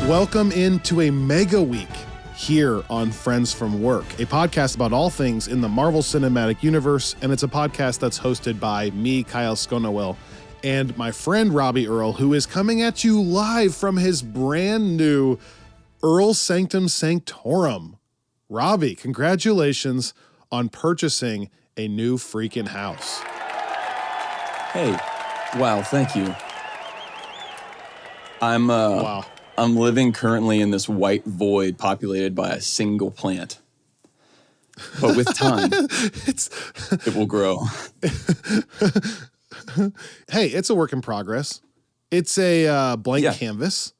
Welcome into a mega week here on Friends from Work, a podcast about all things in the Marvel Cinematic Universe, and it's a podcast that's hosted by me, Kyle Sconowell, and my friend Robbie Earl, who is coming at you live from his brand new Earl Sanctum Sanctorum. Robbie, congratulations on purchasing a new freaking house. Hey, wow, thank you. Wow. I'm living currently in this white void populated by a single plant. But with time, it will grow. Hey, it's a work in progress. It's a blank canvas.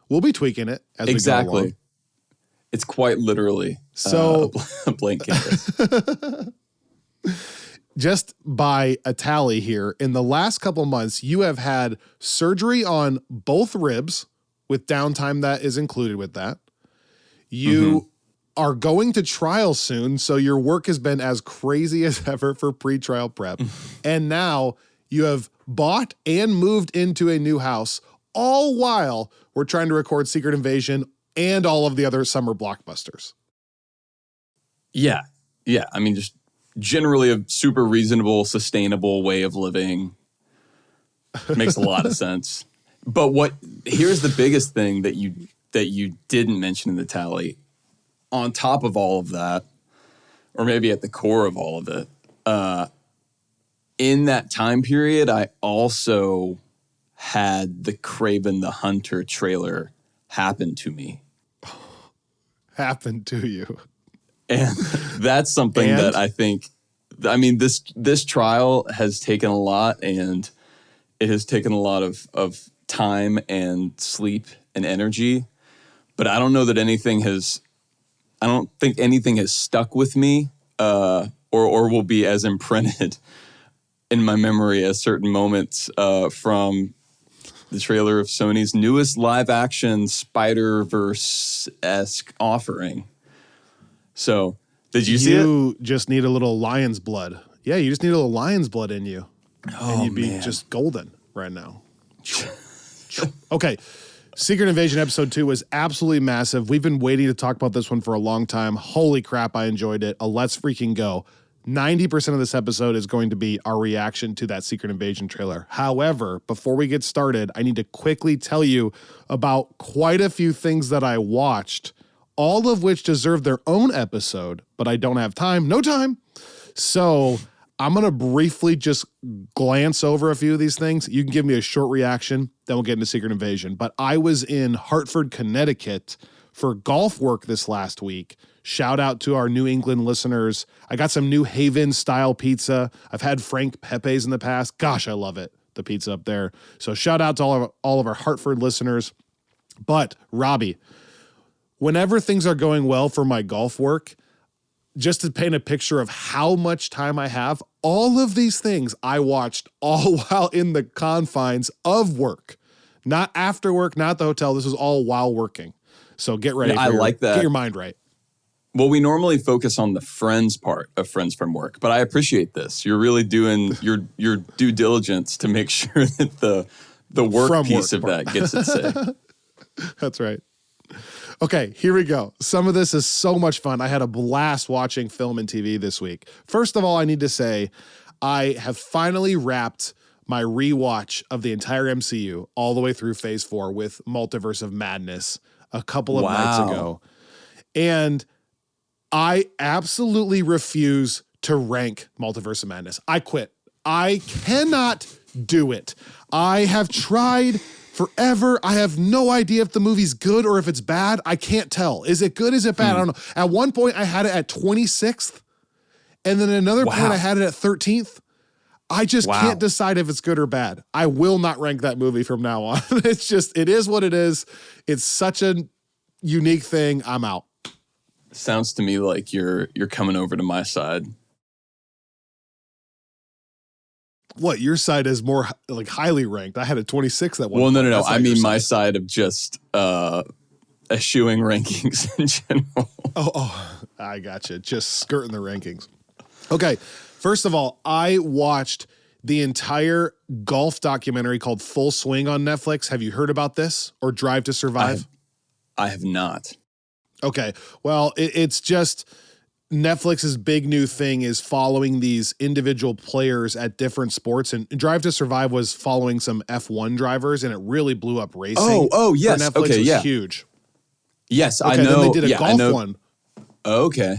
We'll be tweaking it as we go along. It's quite literally a blank canvas. Just by a tally here, in the last couple months, you have had surgery on both ribs, with downtime that is included with that. You are going to trial soon, so your work has been as crazy as ever for pre-trial prep. And now you have bought and moved into a new house, all while we're trying to record Secret Invasion and all of the other summer blockbusters. Yeah. I mean, just generally a super reasonable, sustainable way of living. Makes a lot of sense. But here's the biggest thing that you didn't mention in the tally. On top of all of that, or maybe at the core of all of it, in that time period, I also had the Kraven the Hunter trailer happen to me. Happen to you. And that's something that I think, I mean, this trial has taken a lot, and it has taken a lot of time and sleep and energy, but I don't know that I don't think anything has stuck with me, or will be as imprinted in my memory as certain moments from the trailer of Sony's newest live action Spider-Verse-esque offering. So, did you see it? You just need a little lion's blood. Yeah, you just need a little lion's blood in you. And you'd be just golden right now. Okay, Secret Invasion Episode 2 was absolutely massive. We've been waiting to talk about this one for a long time. Holy crap, I enjoyed it. Let's freaking go. 90% of this episode is going to be our reaction to that Secret Invasion trailer. However, before we get started, I need to quickly tell you about quite a few things that I watched, all of which deserve their own episode, but I don't have time. No time. So I'm going to briefly just glance over a few of these things. You can give me a short reaction, then we'll get into Secret Invasion. But I was in Hartford, Connecticut for golf work this last week. Shout out to our New England listeners. I got some New Haven style pizza. I've had Frank Pepe's in the past. Gosh, I love it, the pizza up there. So shout out to all of our Hartford listeners. But Robbie, whenever things are going well for my golf work, just to paint a picture of how much time I have, all of these things I watched all while in the confines of work. Not after work, not the hotel. This is all while working. So get ready. I like that. Get your mind right. Well, we normally focus on the friends part of Friends from Work, but I appreciate this. You're really doing your due diligence to make sure that the work piece of that gets its say. That's right. Okay, here we go. Some of this is so much fun. I had a blast watching film and TV this week. First of all, I need to say I have finally wrapped my rewatch of the entire MCU all the way through Phase 4 with Multiverse of Madness a couple of nights ago. And I absolutely refuse to rank Multiverse of Madness. I quit. I cannot do it. I have tried forever. I have no idea if the movie's good or if it's bad. I can't tell. Is it good? Is it bad? I don't know. At one point, I had it at 26th. And then at another point, I had it at 13th. I just can't decide if it's good or bad. I will not rank that movie from now on. It's just, it is what it is. It's such a unique thing. I'm out. Sounds to me like you're coming over to my side. What, your side is more like highly ranked? I had a 26 at one point. Well, no. I mean my side of just eschewing rankings in general. Oh, I gotcha. Just skirting the rankings. Okay, first of all, I watched the entire golf documentary called Full Swing on Netflix. Have you heard about this, or Drive to Survive? I have not. Okay. Well, it's just Netflix's big new thing is following these individual players at different sports. And Drive to Survive was following some F1 drivers, and it really blew up racing. Yes. For Netflix. Okay, It was yeah. huge. Yes, I Okay, know. then they did a yeah, I golf know. one Okay.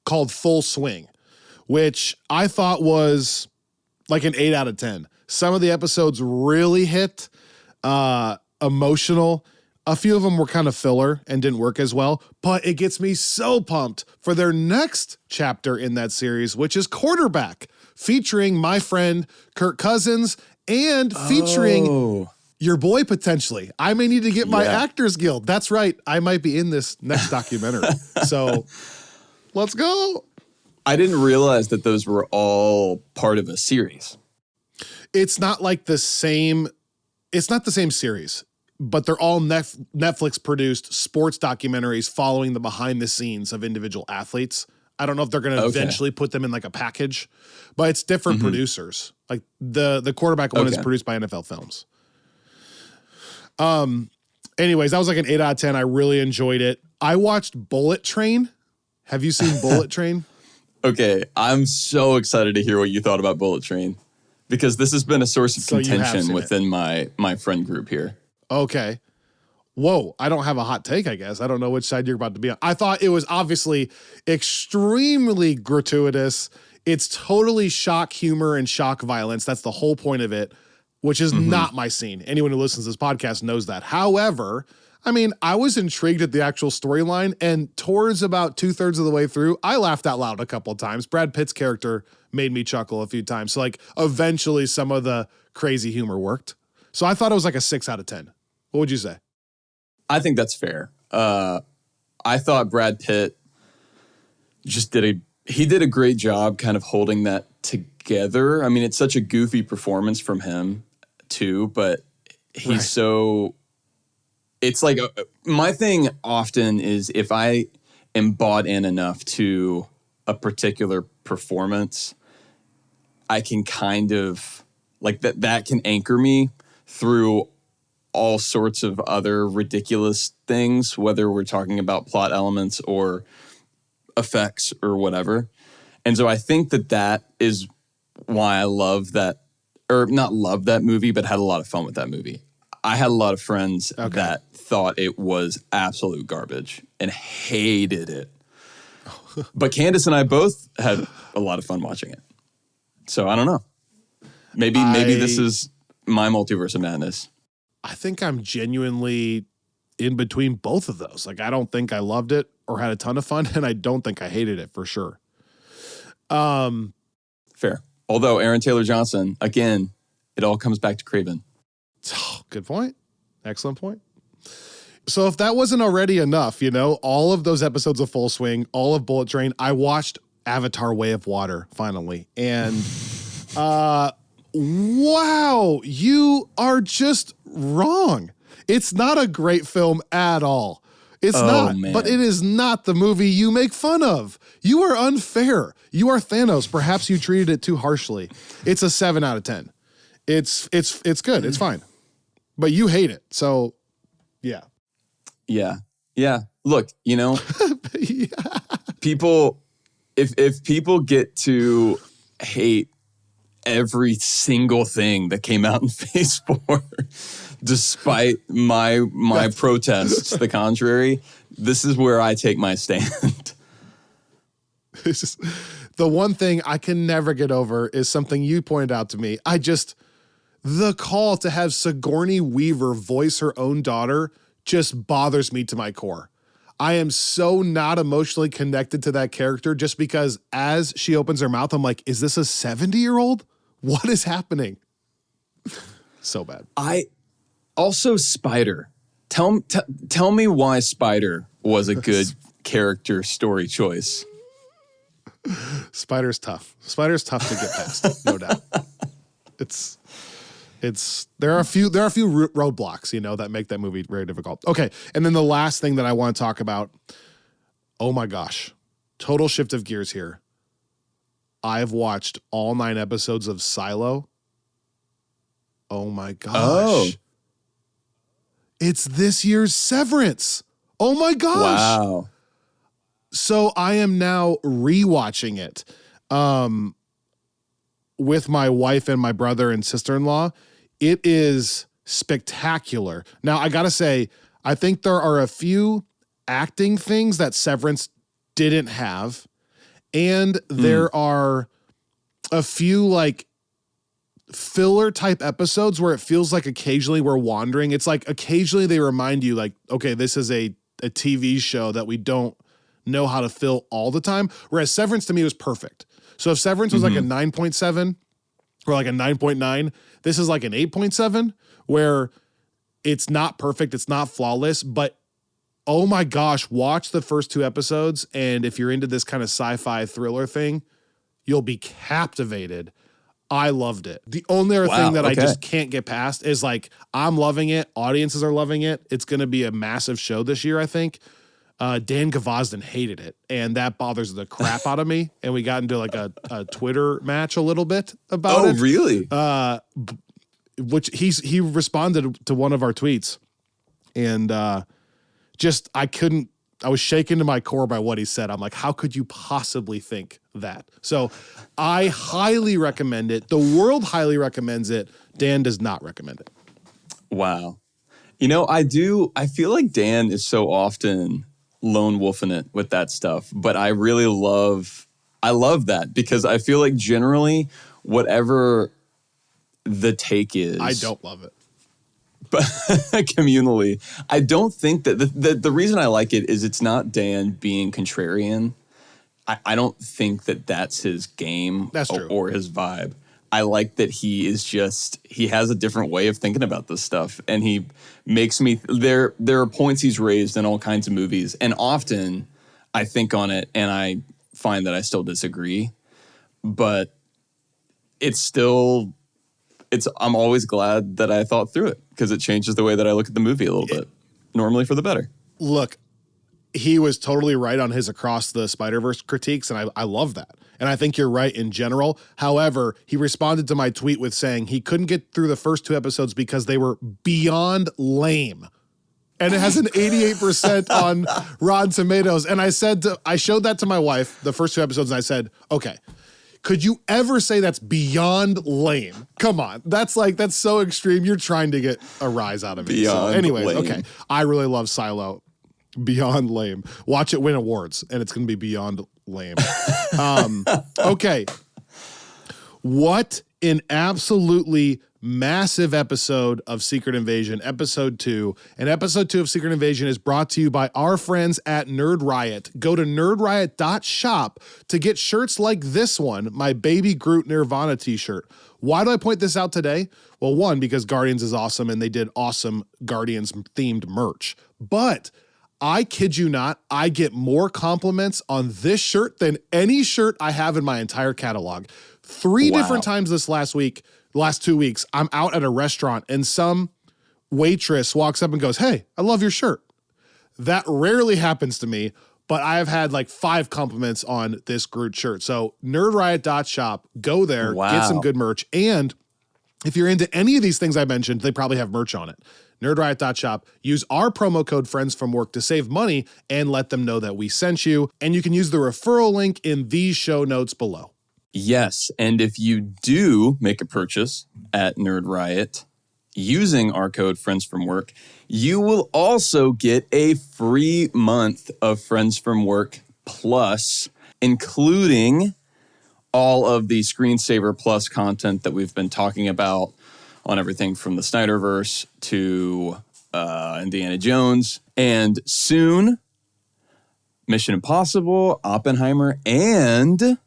called Full Swing, which I thought was like an 8 out of 10. Some of the episodes really hit, emotional. A few of them were kind of filler and didn't work as well, but it gets me so pumped for their next chapter in that series, which is Quarterback, featuring my friend Kirk Cousins and featuring your boy potentially. I may need to get my Actors Guild. That's right. I might be in this next documentary. So let's go. I didn't realize that those were all part of a series. It's not like it's not the same series, but they're all Netflix produced sports documentaries following the behind the scenes of individual athletes. I don't know if they're going to eventually put them in like a package, but it's different producers. Like the Quarterback one is produced by NFL Films. Anyways, that was like an 8 out of 10. I really enjoyed it. I watched Bullet Train. Have you seen Bullet Train? Okay, I'm so excited to hear what you thought about Bullet Train, because this has been a source of contention within my friend group here. Okay. Whoa, I don't have a hot take, I guess. I don't know which side you're about to be on. I thought it was obviously extremely gratuitous. It's totally shock humor and shock violence. That's the whole point of it, which is not my scene. Anyone who listens to this podcast knows that. However, I mean, I was intrigued at the actual storyline, and towards about 2/3 of the way through, I laughed out loud a couple of times. Brad Pitt's character made me chuckle a few times. So like eventually some of the crazy humor worked. So I thought it was like a 6 out of 10. What would you say? I think that's fair. I thought Brad Pitt just did a great job kind of holding that together. I mean, it's such a goofy performance from him too, but he's it's like my thing often is if I am bought in enough to a particular performance, I can kind of like that can anchor me through all sorts of other ridiculous things, whether we're talking about plot elements or effects or whatever. And so I think that is why I love that, or not love that movie, but had a lot of fun with that movie. I had a lot of friends that thought it was absolute garbage and hated it. But Candace and I both had a lot of fun watching it. So I don't know. Maybe this is my multiverse of madness. I think I'm genuinely in between both of those. Like, I don't think I loved it or had a ton of fun, and I don't think I hated it for sure. Fair. Although Aaron Taylor Johnson, again, it all comes back to Craven. Oh, good point. Excellent point. So if that wasn't already enough, all of those episodes of Full Swing, all of Bullet Train, I watched Avatar: Way of Water finally. And wow, you are just wrong. It's not a great film at all. It's not, man. But it is not the movie you make fun of. You are unfair. You are Thanos. Perhaps you treated it too harshly. It's a 7 out of 10. It's good. It's fine. But you hate it. So, yeah. Yeah. Look, people, if people get to hate every single thing that came out in Phase 4, despite my protests to the contrary, this is where I take my stand. The one thing I can never get over is something you pointed out to me. The call to have Sigourney Weaver voice her own daughter just bothers me to my core. I am so not emotionally connected to that character just because as she opens her mouth, I'm like, is this a 70-year-old? What is happening? So bad. Also, Spider. Tell me why Spider was a good character story choice. Spider's tough. Spider's tough to get past, no doubt. There are a few roadblocks, that make that movie very difficult. Okay, and then the last thing that I want to talk about. Oh my gosh, total shift of gears here. I've watched all 9 episodes of Silo. Oh my gosh. Oh. It's this year's Severance. Oh my gosh. Wow. So I am now rewatching it with my wife and my brother and sister-in-law. It is spectacular. Now, I got to say, I think there are a few acting things that Severance didn't have. And there are a few like filler type episodes where it feels like occasionally we're wandering. It's like occasionally they remind you like, okay, this is a TV show that we don't know how to fill all the time. Whereas Severance to me was perfect. So if Severance was like a 9.7 or like a 9.9, this is like an 8.7 where it's not perfect. It's not flawless, but oh my gosh, watch the first 2 episodes. And if you're into this kind of sci-fi thriller thing, you'll be captivated. I loved it. The only other thing that I just can't get past is like, I'm loving it. Audiences are loving it. It's going to be a massive show this year, I think. Dan Gavosdin hated it, and that bothers the crap out of me. And we got into like a Twitter match a little bit about it. Oh, really? Which he responded to one of our tweets, and I was shaken to my core by what he said. I'm like, how could you possibly think that? So I highly recommend it. The world highly recommends it. Dan does not recommend it. Wow. You know, I feel like Dan is so often lone wolfing it with that stuff, but I love that because I feel like generally whatever the take is, I don't love it. But communally, I don't think that the reason I like it is it's not Dan being contrarian. I don't think that that's his game. That's true. Or his vibe. I like that he has a different way of thinking about this stuff. And he makes me, there are points he's raised in all kinds of movies. And often I think on it and I find that I still disagree. But I'm always glad that I thought through it because it changes the way that I look at the movie a little bit, normally for the better. Look, he was totally right on his Across the Spider-Verse critiques, and I love that. And I think you're right in general. However, he responded to my tweet with saying he couldn't get through the first 2 episodes because they were beyond lame. And it has an 88% on Rotten Tomatoes. And I showed that to my wife, the first 2 episodes, and I said, okay, could you ever say that's beyond lame? Come on. That's so extreme. You're trying to get a rise out of me. Beyond anyways, lame. Okay. I really love Silo. Beyond lame. Watch it win awards, and it's going to be beyond lame. Okay. What an absolutely massive episode of Secret Invasion, episode 2. And episode 2 of Secret Invasion is brought to you by our friends at Nerd Riot. Go to nerdriot.shop to get shirts like this one, my Baby Groot Nirvana t-shirt. Why do I point this out today? Well, one, because Guardians is awesome and they did awesome Guardians themed merch. But I kid you not, I get more compliments on this shirt than any shirt I have in my entire catalog. 3 different times this last 2 weeks, I'm out at a restaurant and some waitress walks up and goes, "Hey, I love your shirt." That rarely happens to me, but I've had like 5 compliments on this Groot shirt. So nerdriot.shop, go there, get some good merch. And if you're into any of these things I mentioned, they probably have merch on it. Nerdriot.shop, use our promo code Friends from Work to save money and let them know that we sent you. And you can use the referral link in these show notes below. Yes, and if you do make a purchase at Nerd Riot using our code Friends from Work, you will also get a free month of Friends from Work Plus, including all of the Screensaver Plus content that we've been talking about on everything from the Snyderverse to Indiana Jones, and soon Mission Impossible, Oppenheimer, and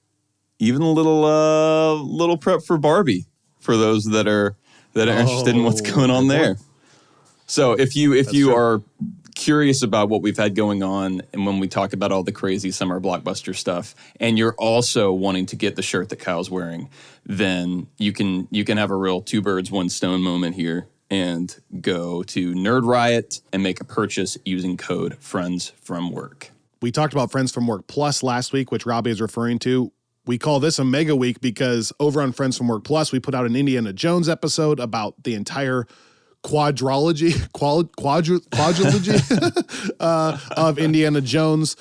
even a little prep for Barbie for those that are interested in what's going on there. So if you are curious about what we've had going on and when we talk about all the crazy summer blockbuster stuff, and you're also wanting to get the shirt that Kyle's wearing, then you can have a real 2 birds, 1 stone moment here and go to Nerd Riot and make a purchase using code Friends from Work. We talked about Friends from Work Plus last week, which Robbie is referring to. We call this a mega week because over on Friends from Work Plus, we put out an Indiana Jones episode about the entire quadrilogy of Indiana Jones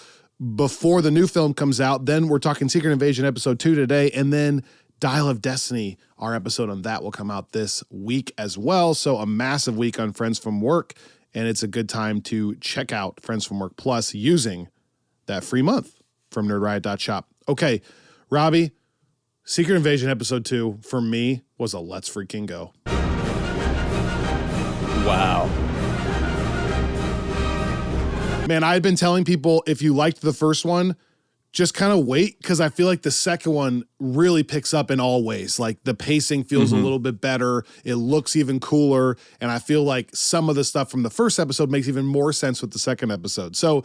before the new film comes out. Then we're talking Secret Invasion episode 2 today, and then Dial of Destiny, our episode on that will come out this week as well. So a massive week on Friends from Work, and it's a good time to check out Friends from Work Plus using that free month from nerdriot.shop. Okay, Robbie, Secret Invasion episode 2 for me was a let's freaking go. Wow. Man, I had been telling people if you liked the first one, just kind of wait, because I feel like the second one really picks up in all ways. Like the pacing feels a little bit better. It looks even cooler. And I feel like some of the stuff from the first episode makes even more sense with the second episode. So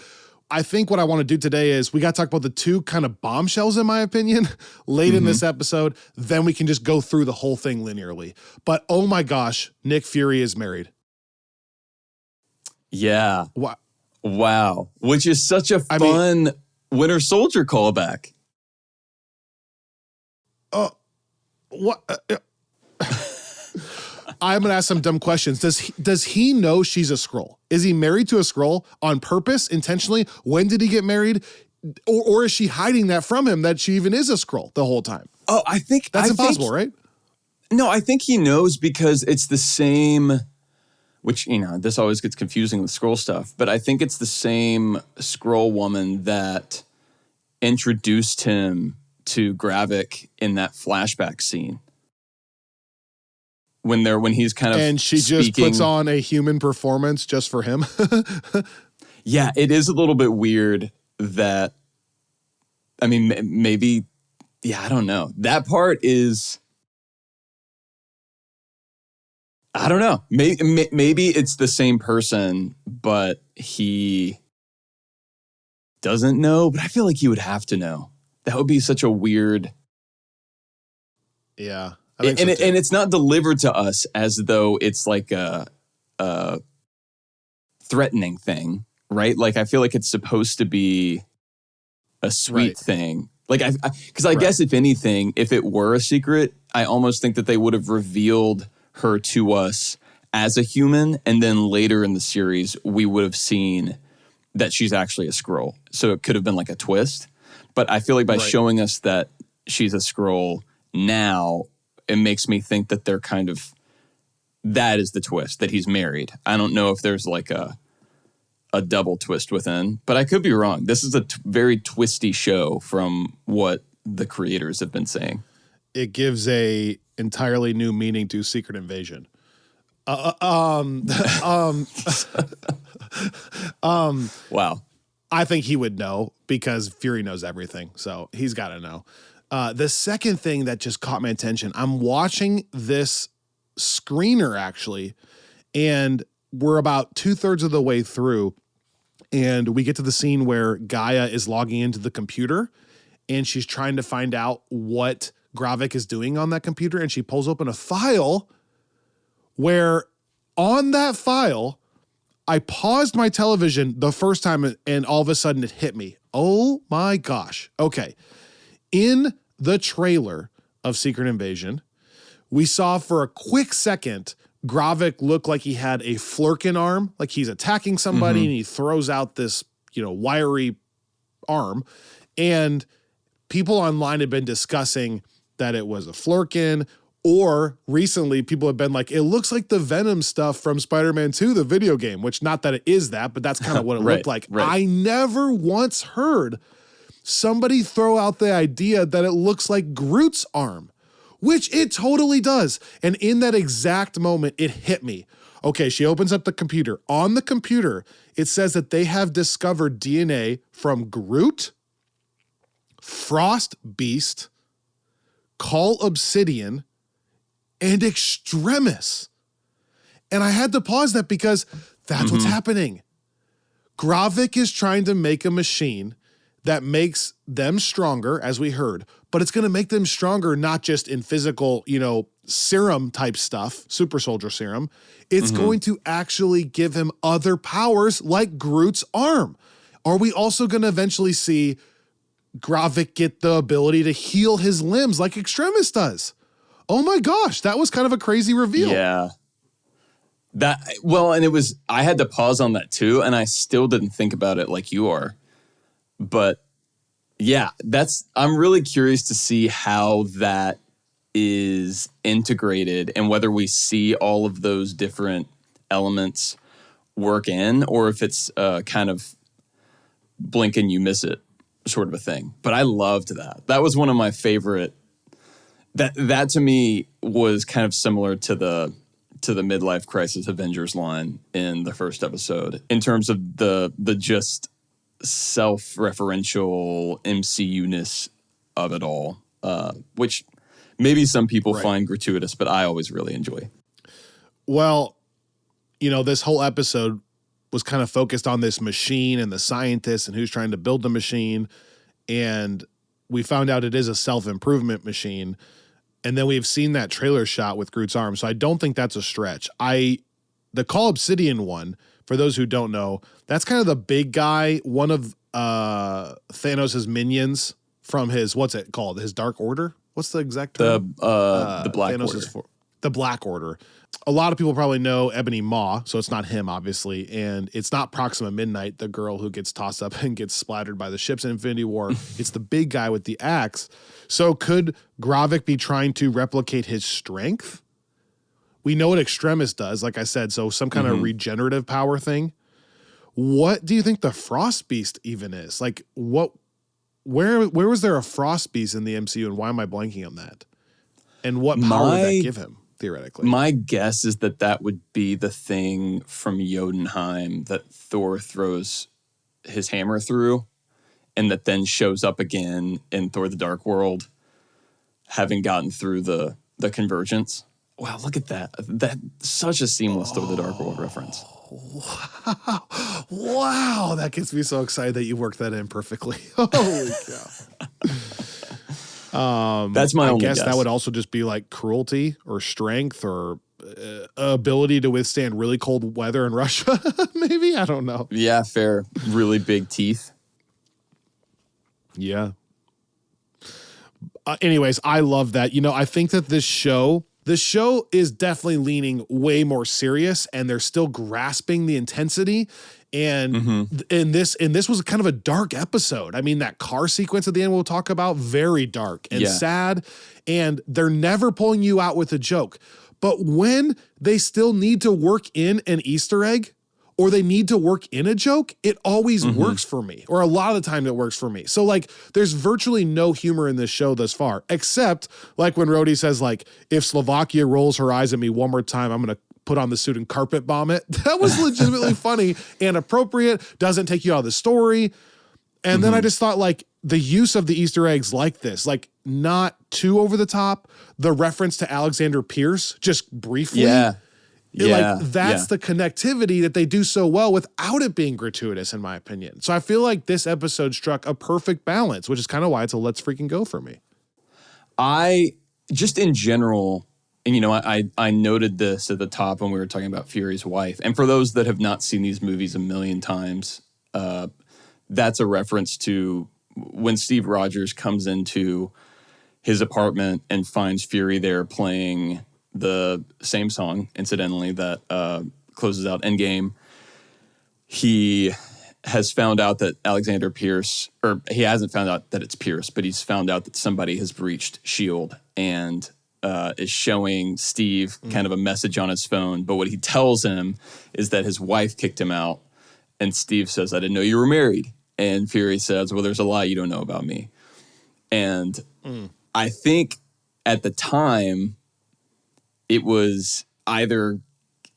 I think what I want to do today is we got to talk about the two kind of bombshells, in my opinion, late in this episode. Then we can just go through the whole thing linearly. But oh my gosh, Nick Fury is married. Yeah. Wow. Which is such a fun Winter Soldier callback. What? I'm going to ask some dumb questions. Does he know she's a Skrull? Is he married to a Skrull on purpose, intentionally? When did he get married? Or is she hiding that from him, that she even is a Skrull the whole time? Oh, I think that's impossible, right? No, I think he knows because it's the same, which, you know, this always gets confusing with Skrull stuff, but I think it's the same Skrull woman that introduced him to Gravik in that flashback scene. When he's kind of and she speaking. Just puts on a human performance just for him. Yeah, it is a little bit weird that, I mean, maybe, yeah, I don't know. That part is, I don't know. Maybe it's the same person, but he doesn't know. But I feel like he would have to know. That would be such a weird. Yeah. And it's not delivered to us as though it's like a threatening thing, right? Like, I feel like it's supposed to be a sweet thing. Like, because I guess if anything, if it were a secret, I almost think that they would have revealed her to us as a human, and then later in the series, we would have seen that she's actually a Skrull. So it could have been like a twist. But I feel like by showing us that she's a Skrull now, it makes me think that they're kind of, that is the twist, that he's married. I don't know if there's like a double twist within, but I could be wrong. This is a very twisty show from what the creators have been saying. It gives a entirely new meaning to Secret Invasion. Wow. I think he would know because Fury knows everything. So he's got to know. The second thing that just caught my attention, I'm watching this screener actually, and we're about 2/3 of the way through, and we get to the scene where Gaia is logging into the computer, and she's trying to find out what Gravik is doing on that computer, and she pulls open a file where on that file, I paused my television the first time, and all of a sudden it hit me. Oh my gosh. Okay. In the trailer of Secret Invasion, we saw for a quick second Gravik look like he had a Flurkin arm, like he's attacking somebody and he throws out this, wiry arm. And people online have been discussing that it was a Flurkin, or recently people have been like, it looks like the Venom stuff from Spider-Man 2, the video game, which not that it is that, but that's kind of what it looked like. I never once heard somebody throw out the idea that it looks like Groot's arm, which it totally does. And in that exact moment, it hit me. Okay, she opens up the computer. On the computer, it says that they have discovered DNA from Groot, Frost Beast, Call Obsidian, and Extremis. And I had to pause that because that's what's happening. Gravik is trying to make a machine that makes them stronger, as we heard, but it's going to make them stronger not just in physical, serum type stuff, super soldier serum. It's going to actually give him other powers like Groot's arm. Are we also going to eventually see Gravik get the ability to heal his limbs like Extremis does? Oh my gosh, that was kind of a crazy reveal. Yeah. I had to pause on that too, and I still didn't think about it like you are. But yeah, I'm really curious to see how that is integrated and whether we see all of those different elements work in, or if it's kind of blink and you miss it sort of a thing. But I loved that. That was one of my favorite. That to me was kind of similar to the midlife crisis Avengers line in the first episode in terms of the just self-referential MCU-ness of it all, which maybe some people find gratuitous, but I always really enjoy. Well, this whole episode was kind of focused on this machine and the scientists and who's trying to build the machine. And we found out it is a self-improvement machine. And then we've seen that trailer shot with Groot's arm. So I don't think that's a stretch. The Call Obsidian one, for those who don't know, that's kind of the big guy, one of Thanos' minions from his, what's it called? His Dark Order? What's the exact term? The Black Order. The Black Order. A lot of people probably know Ebony Maw, so it's not him, obviously. And it's not Proxima Midnight, the girl who gets tossed up and gets splattered by the ships in Infinity War. It's the big guy with the axe. So could Gravik be trying to replicate his strength? We know what Extremis does, like I said, so some kind of regenerative power thing. What do you think the Frost Beast even is? Like, where was there a Frost Beast in the MCU, and why am I blanking on that? And what power would that give him, theoretically? My guess is that would be the thing from Jotunheim that Thor throws his hammer through, and that then shows up again in Thor the Dark World, having gotten through the convergence. Wow, look at that. That's such a seamless Thor the Dark World reference. Wow, that gets me so excited that you worked that in perfectly. Holy cow. That's my only guess. That would also just be like cruelty or strength or ability to withstand really cold weather in Russia, maybe? I don't know. Yeah, fair. Really big teeth. Yeah. Anyways, I love that. I think that the show is definitely leaning way more serious, and they're still grasping the intensity. And in this was kind of a dark episode. I mean, that car sequence at the end we'll talk about, very dark and sad, and they're never pulling you out with a joke. But when they still need to work in an Easter egg, or they need to work in a joke, it always works for me. Or a lot of the time it works for me. So like, there's virtually no humor in this show thus far, except like when Rhodey says like, if Slovakia rolls her eyes at me one more time, I'm going to put on the suit and carpet bomb it. That was legitimately funny and appropriate. Doesn't take you out of the story. And then I just thought like the use of the Easter eggs like this, like not too over the top, the reference to Alexander Pierce, just briefly. Yeah. That's the connectivity that they do so well without it being gratuitous, in my opinion. So I feel like this episode struck a perfect balance, which is kind of why it's a let's freaking go for me. I just in general, and I noted this at the top when we were talking about Fury's wife. And for those that have not seen these movies a million times, that's a reference to when Steve Rogers comes into his apartment and finds Fury there playing the same song, incidentally, that closes out Endgame. He has found out that Alexander Pierce, or he hasn't found out that it's Pierce, but he's found out that somebody has breached S.H.I.E.L.D. and is showing Steve kind of a message on his phone. But what he tells him is that his wife kicked him out. And Steve says, I didn't know you were married. And Fury says, well, there's a lie you don't know about me. And I think at the time, it was either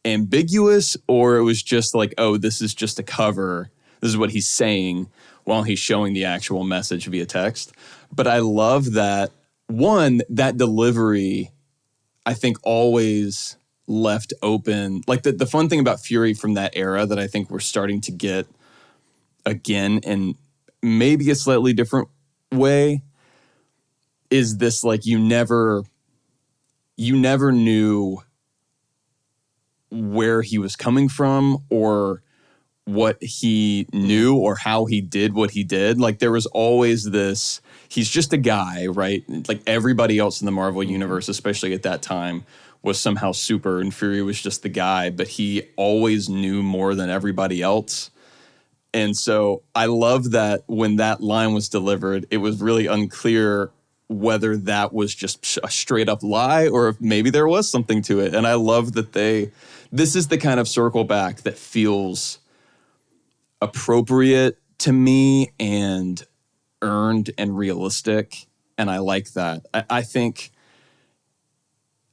ambiguous or it was just like, oh, this is just a cover. This is what he's saying while he's showing the actual message via text. But I love that, one, that delivery, I think always left open. Like the fun thing about Fury from that era that I think we're starting to get again in maybe a slightly different way is this, like, you never knew where he was coming from or what he knew or how he did what he did. Like, there was always this, he's just a guy, right? Like everybody else in the Marvel universe, especially at that time, was somehow super and Fury was just the guy, but he always knew more than everybody else. And so I love that when that line was delivered, it was really unclear whether that was just a straight up lie or if maybe there was something to it. And I love that this is the kind of circle back that feels appropriate to me and earned and realistic. And I like that. I think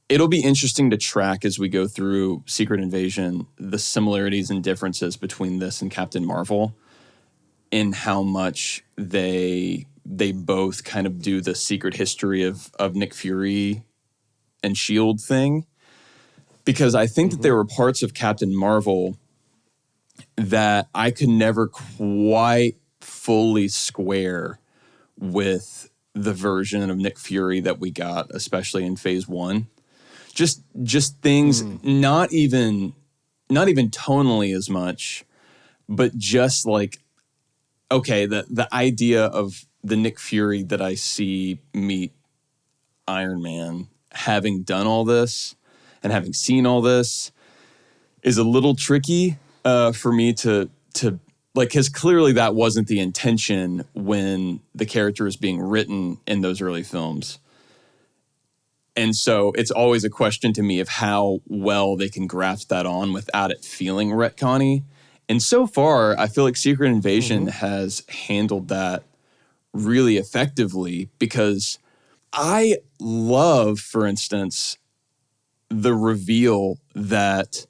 it'll be interesting to track as we go through Secret Invasion, the similarities and differences between this and Captain Marvel in how much they both kind of do the secret history of Nick Fury and S.H.I.E.L.D. thing. Because I think that there were parts of Captain Marvel that I could never quite fully square with the version of Nick Fury that we got, especially in Phase 1. Just things not even tonally as much, but just like, okay, the idea of the Nick Fury that I see meet Iron Man having done all this and having seen all this is a little tricky for me to like, because clearly that wasn't the intention when the character is being written in those early films. And so it's always a question to me of how well they can graft that on without it feeling retconny. And so far, I feel like Secret Invasion has handled that really effectively, because I love, for instance, the reveal that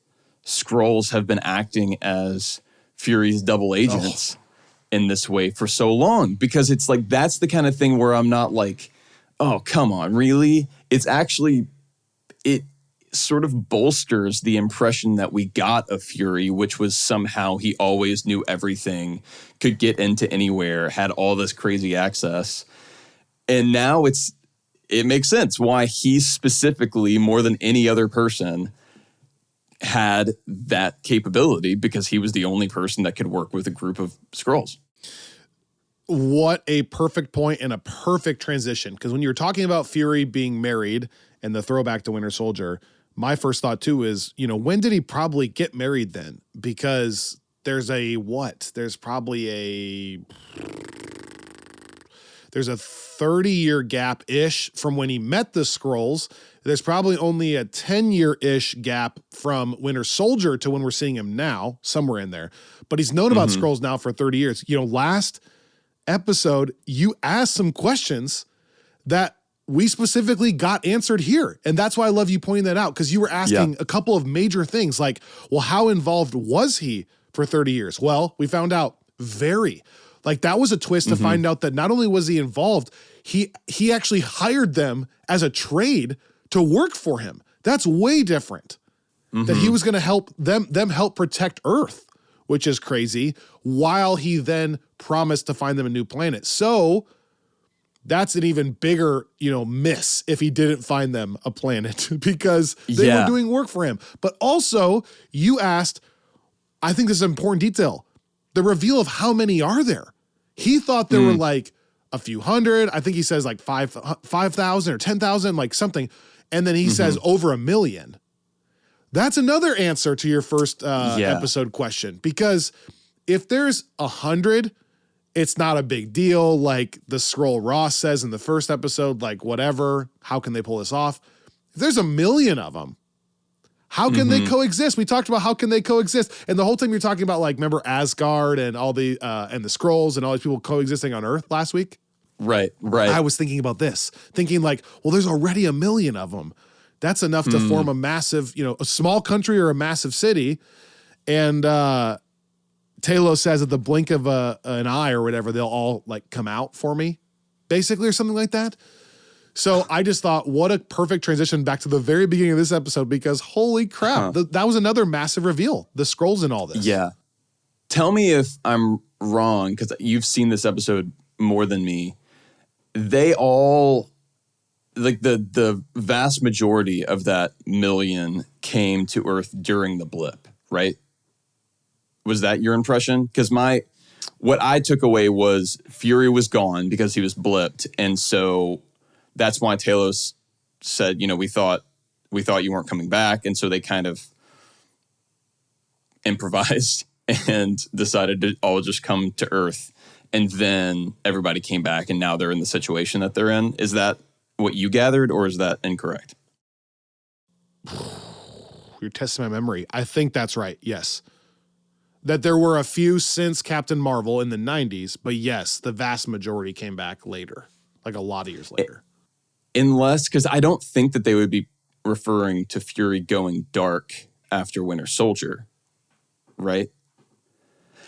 Skrulls have been acting as Fury's double agents in this way for so long, because it's like, that's the kind of thing where I'm not like, oh, come on, really? It's actually, it sort of bolsters the impression that we got of Fury, which was somehow he always knew everything, could get into anywhere, had all this crazy access. And now it makes sense why he specifically, more than any other person, had that capability, because he was the only person that could work with a group of Skrulls. What a perfect point and a perfect transition. Because when you were talking about Fury being married and the throwback to Winter Soldier, my first thought too is, when did he probably get married then? Because there's probably a 30-year gap-ish from when he met the Skrulls. There's probably only a 10-year-ish gap from Winter Soldier to when we're seeing him now, somewhere in there. But he's known about Skrulls now for 30 years. Last episode, you asked some questions that we specifically got answered here. And that's why I love you pointing that out, because you were asking a couple of major things like, well, how involved was he for 30 years? Well, we found out very. Like, that was a twist to find out that not only was he involved, he actually hired them as a trade to work for him. That's way different. That he was going to help them help protect Earth, which is crazy, while he then promised to find them a new planet. So that's an even bigger, miss if he didn't find them a planet, because they were doing work for him. But also, you asked, I think this is an important detail, the reveal of how many are there. He thought there were like a few hundred. I think he says like 5,000 or 10,000, like something. And then he says over 1 million. That's another answer to your first episode question, because if there's 100, it's not a big deal. Like the Skrull Ross says in the first episode, like, whatever, how can they pull this off? If there's 1 million of them, how can they coexist? We talked about how can they coexist. And the whole time you're talking about, like, remember Asgard and all the and the Skrulls and all these people coexisting on Earth last week? Right. I was thinking about this, thinking like, well, there's already 1 million of them. That's enough to form a massive, a small country or a massive city. And Talos says at the blink of an eye or whatever, they'll all like come out for me, basically, or something like that. So I just thought, what a perfect transition back to the very beginning of this episode, because holy crap, that was another massive reveal, the Skrulls and all this. Yeah. Tell me if I'm wrong, because you've seen this episode more than me. They all, like the vast majority of that 1 million came to Earth during the blip, right? Was that your impression? Because what I took away was Fury was gone because he was blipped. And so that's why Talos said, we thought we thought you weren't coming back. And so they kind of improvised and decided to all just come to Earth. And then everybody came back, and now they're in the situation that they're in. Is that what you gathered, or is that incorrect? You're testing my memory. I think that's right. Yes. That there were a few since Captain Marvel in the 90s, but yes, the vast majority came back later, like a lot of years later. Unless, because I don't think that they would be referring to Fury going dark after Winter Soldier, right?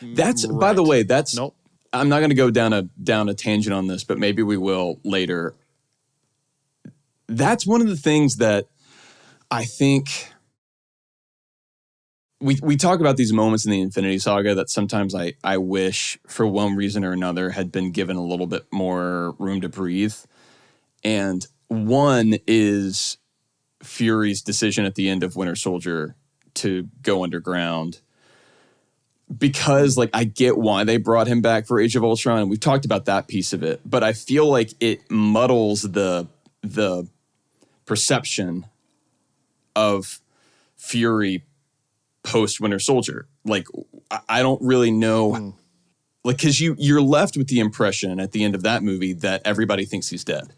That's, right. By the way, that's, nope. I'm not going to go down a tangent on this, but maybe we will later. That's one of the things that I think we talk about these moments in the Infinity Saga that sometimes I wish for one reason or another had been given a little bit more room to breathe. And one is Fury's decision at the end of Winter Soldier to go underground. Because, like, I get why they brought him back for Age of Ultron, and we've talked about that piece of it, but I feel like it muddles the perception of Fury post Winter Soldier. Like, I don't really know, like, because you're left with the impression at the end of that movie that everybody thinks he's dead,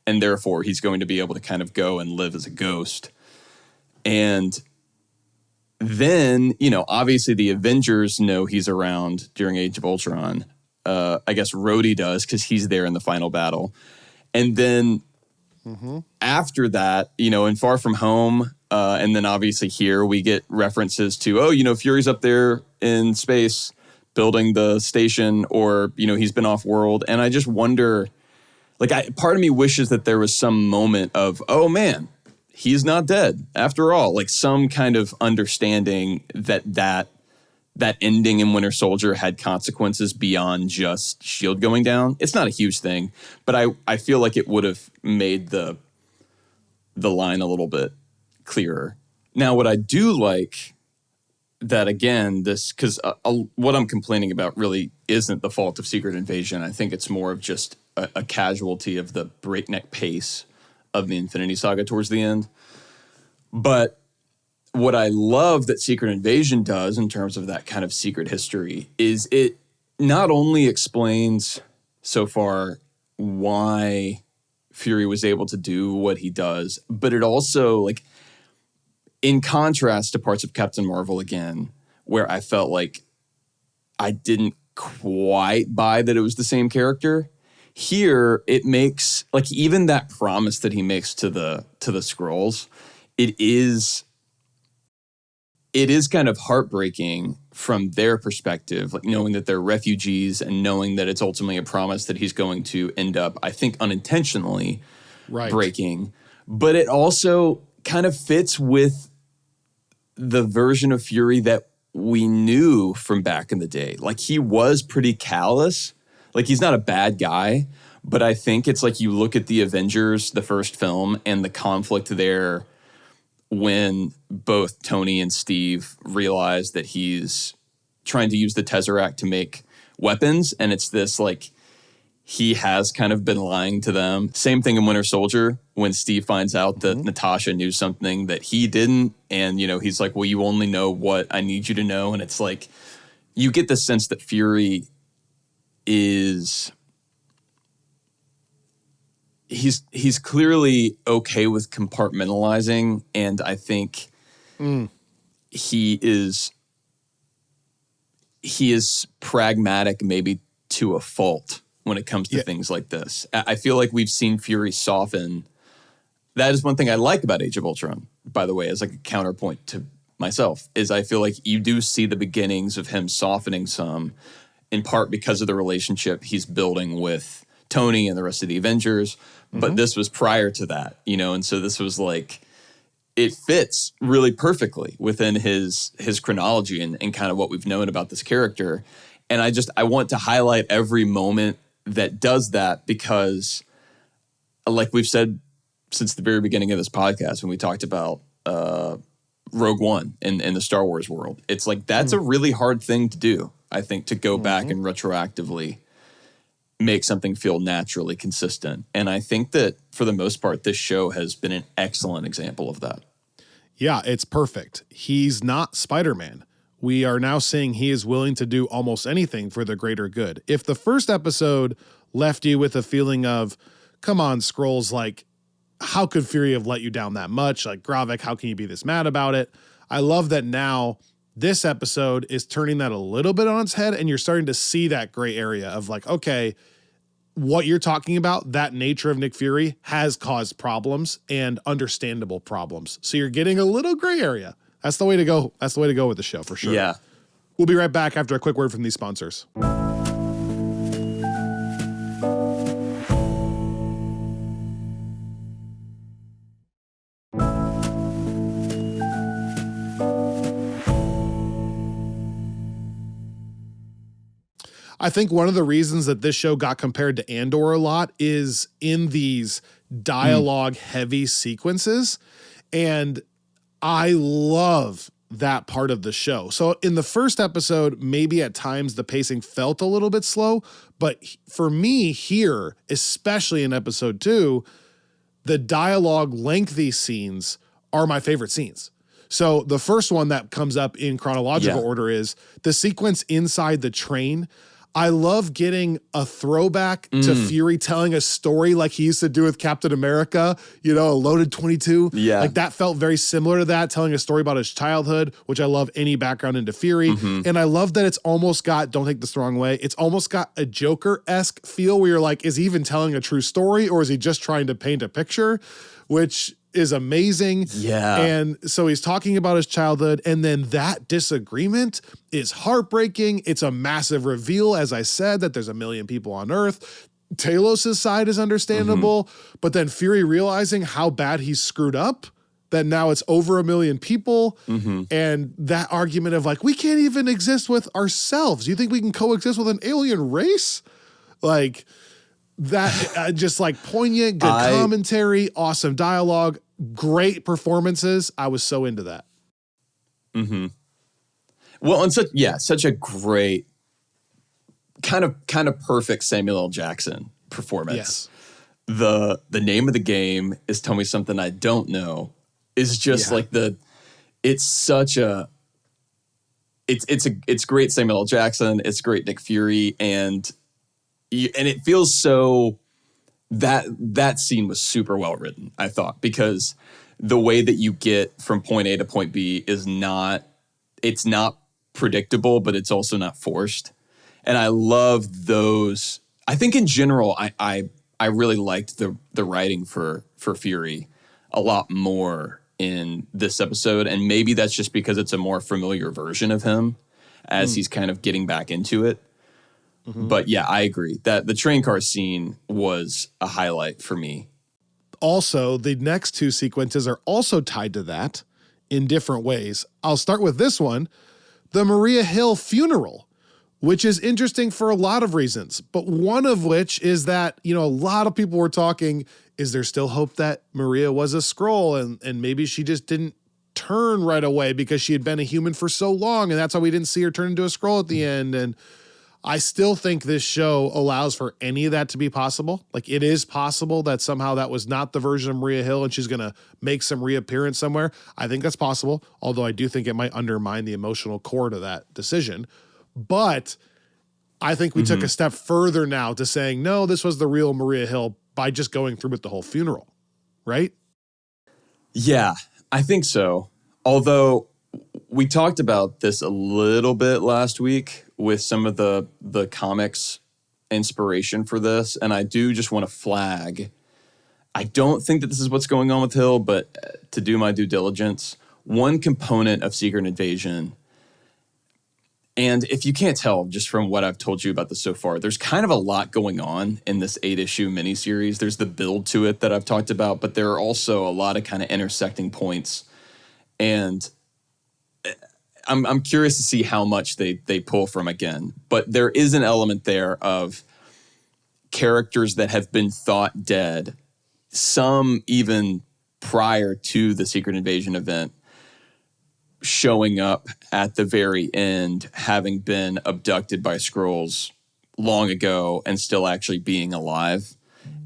and therefore he's going to be able to kind of go and live as a ghost. And then, you know, obviously the Avengers know he's around during Age of Ultron. I guess Rhodey does because he's there in the final battle. And then after that, you know, in Far From Home, and then obviously here we get references to, oh, you know, Fury's up there in space building the station, or, you know, he's been off world. And I just wonder, like, part of me wishes that there was some moment of, oh man, he's not dead after all, like some kind of understanding that ending in Winter Soldier had consequences beyond just S.H.I.E.L.D. going down. It's not a huge thing, but I feel like it would have made the line a little bit clearer. Now, what I do like that, again, this, because what I'm complaining about really isn't the fault of Secret Invasion. I think it's more of just a casualty of the breakneck pace of the Infinity Saga towards the end. But what I love that Secret Invasion does in terms of that kind of secret history is it not only explains so far why Fury was able to do what he does, but it also, like, in contrast to parts of Captain Marvel again, where I felt like I didn't quite buy that it was the same character. Here, it makes, like, even that promise that he makes to the Skrulls, it is kind of heartbreaking from their perspective, like knowing that they're refugees and knowing that it's ultimately a promise that he's going to end up, I think, unintentionally breaking. But it also kind of fits with the version of Fury that we knew from back in the day. Like, he was pretty callous. Like, he's not a bad guy, but I think it's like you look at the Avengers, the first film, and the conflict there when both Tony and Steve realize that he's trying to use the Tesseract to make weapons. And it's this, like, he has kind of been lying to them. Same thing in Winter Soldier when Steve finds out that Natasha knew something that he didn't. And, you know, he's like, well, you only know what I need you to know. And it's like, you get the sense that Fury is, he's clearly okay with compartmentalizing. And I think he is pragmatic, maybe to a fault, when it comes to things like this. I feel like we've seen Fury soften. That is one thing I like about Age of Ultron, by the way, as like a counterpoint to myself, is I feel like you do see the beginnings of him softening some, in part because of the relationship he's building with Tony and the rest of the Avengers. But this was prior to that, you know, and so this was like, it fits really perfectly within his chronology and kind of what we've known about this character. And I want to highlight every moment that does that, because, like we've said since the very beginning of this podcast, when we talked about Rogue One in the Star Wars world, it's like, that's a really hard thing to do, I think, to go back and retroactively make something feel naturally consistent. And I think that for the most part, this show has been an excellent example of that. Yeah, it's perfect. He's not Spider-Man. We are now seeing he is willing to do almost anything for the greater good. If the first episode left you with a feeling of, come on, Skrulls, like, how could Fury have let you down that much? Like, Gravik, how can you be this mad about it? I love that now this episode is turning that a little bit on its head, and you're starting to see that gray area of like, okay, what you're talking about, that nature of Nick Fury has caused problems and understandable problems. So you're getting a little gray area. That's the way to go. That's the way to go with the show for sure. Yeah. We'll be right back after a quick word from these sponsors. I think one of the reasons that this show got compared to Andor a lot is in these dialogue heavy sequences. And I love that part of the show. So in the first episode, maybe at times the pacing felt a little bit slow, but for me here, especially in episode 2, the dialogue lengthy scenes are my favorite scenes. So the first one that comes up in chronological order is the sequence inside the train. I love getting a throwback to Fury telling a story like he used to do with Captain America, you know, a loaded 22. Yeah. Like that felt very similar to that, telling a story about his childhood, which I love any background into Fury. And I love that it's almost got, don't take this the wrong way, it's almost got a Joker-esque feel where you're like, is he even telling a true story or is he just trying to paint a picture? Which is amazing. Yeah. And so he's talking about his childhood, and then that disagreement is heartbreaking. It's a massive reveal, as I said, that there's a million people on Earth. Talos' side is understandable, but then Fury realizing how bad he's screwed up, that now it's over a million people, and that argument of like, we can't even exist with ourselves. You think we can coexist with an alien race? Like, that just like poignant, good commentary, awesome dialogue, great performances. I was so into that. Well, and such a great kind of perfect Samuel L. Jackson performance. Yes. The name of the game is Tell Me Something I Don't Know is just like it's great Samuel L. Jackson. It's great Nick Fury, and it feels so that scene was super well written, I thought, because the way that you get from point A to point B is not predictable, but it's also not forced. And I love those. I think in general, I really liked the writing for Fury a lot more in this episode. And maybe that's just because it's a more familiar version of him as he's kind of getting back into it. But yeah, I agree that the train car scene was a highlight for me. Also, the next two sequences are also tied to that in different ways. I'll start with this one, the Maria Hill funeral, which is interesting for a lot of reasons, but one of which is that, you know, a lot of people were talking, is there still hope that Maria was a Skrull and maybe she just didn't turn right away because she had been a human for so long and that's why we didn't see her turn into a Skrull at the end. And I still think this show allows for any of that to be possible. Like, it is possible that somehow that was not the version of Maria Hill and she's going to make some reappearance somewhere. I think that's possible, although I do think it might undermine the emotional core to that decision. But I think we took a step further now to saying, no, this was the real Maria Hill by just going through with the whole funeral, right? Yeah, I think so. Although we talked about this a little bit last week with some of the comics inspiration for this, and I do just want to flag, I don't think that this is what's going on with Hill, but to do my due diligence, one component of Secret Invasion, and if you can't tell just from what I've told you about this so far, there's kind of a lot going on in this 8-issue miniseries. There's the build to it that I've talked about, but there are also a lot of kind of intersecting points, and I'm curious to see how much they pull from again. But there is an element there of characters that have been thought dead, some even prior to the Secret Invasion event, showing up at the very end, having been abducted by Skrulls long ago and still actually being alive,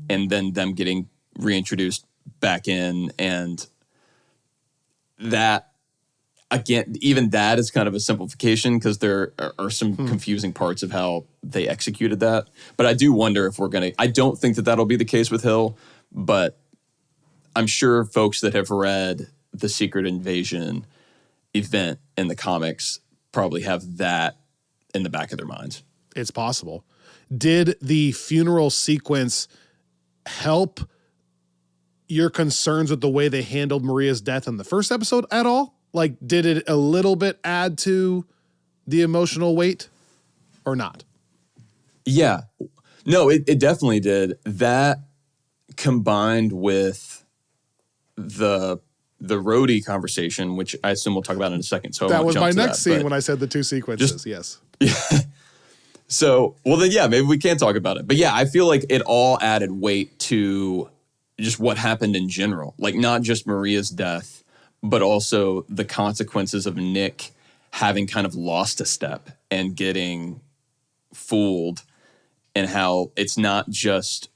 and then them getting reintroduced back in, and that again, even that is kind of a simplification because there are some confusing parts of how they executed that. But I do wonder if I don't think that that'll be the case with Hill, but I'm sure folks that have read the Secret Invasion event in the comics probably have that in the back of their minds. It's possible. Did the funeral sequence help your concerns with the way they handled Maria's death in the first episode at all? Like, did it a little bit add to the emotional weight or not? Yeah. No, it definitely did. That combined with the Rhodey conversation, which I assume we'll talk about in a second. So that was my next scene but when I said the two sequences. Yes. Yeah. So, well then, yeah, maybe we can talk about it. But yeah, I feel like it all added weight to just what happened in general. Like not just Maria's death, but also the consequences of Nick having kind of lost a step and getting fooled, and how it's not just